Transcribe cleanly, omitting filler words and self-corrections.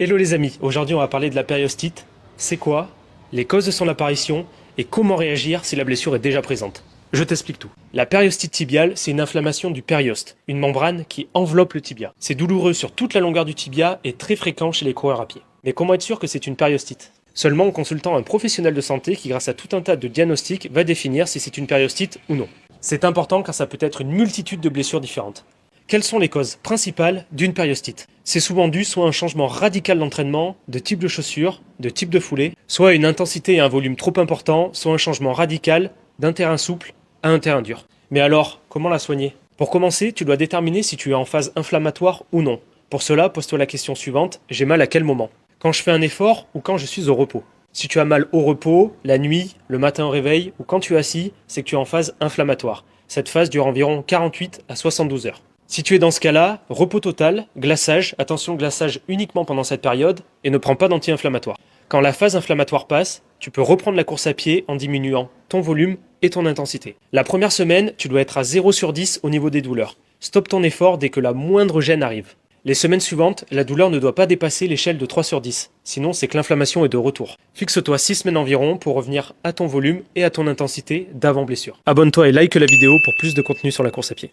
Hello les amis, aujourd'hui on va parler de la périostite. C'est quoi? Les causes de son apparition et comment réagir si la blessure est déjà présente. Je t'explique tout. La périostite tibiale, c'est une inflammation du périoste, une membrane qui enveloppe le tibia. C'est douloureux sur toute la longueur du tibia et très fréquent chez les coureurs à pied. Mais comment être sûr que c'est une périostite? Seulement en consultant un professionnel de santé qui, grâce à tout un tas de diagnostics, va définir si c'est une périostite ou non. C'est important car ça peut être une multitude de blessures différentes. Quelles sont les causes principales d'une périostite? C'est souvent dû soit à un changement radical d'entraînement, de type de chaussures, de type de foulée, soit à une intensité et un volume trop important, soit un changement radical d'un terrain souple à un terrain dur. Mais alors, comment la soigner? Pour commencer, tu dois déterminer si tu es en phase inflammatoire ou non. Pour cela, pose-toi la question suivante, j'ai mal à quel moment? Quand je fais un effort ou quand je suis au repos? Si tu as mal au repos, la nuit, le matin au réveil ou quand tu es assis, c'est que tu es en phase inflammatoire. Cette phase dure environ 48 à 72 heures. Si tu es dans ce cas-là, repos total, glaçage, attention glaçage uniquement pendant cette période et ne prends pas d'anti-inflammatoire. Quand la phase inflammatoire passe, tu peux reprendre la course à pied en diminuant ton volume et ton intensité. La première semaine, tu dois être à 0 sur 10 au niveau des douleurs. Stoppe ton effort dès que la moindre gêne arrive. Les semaines suivantes, la douleur ne doit pas dépasser l'échelle de 3 sur 10. Sinon, c'est que l'inflammation est de retour. Fixe-toi 6 semaines environ pour revenir à ton volume et à ton intensité d'avant blessure. Abonne-toi et like la vidéo pour plus de contenu sur la course à pied.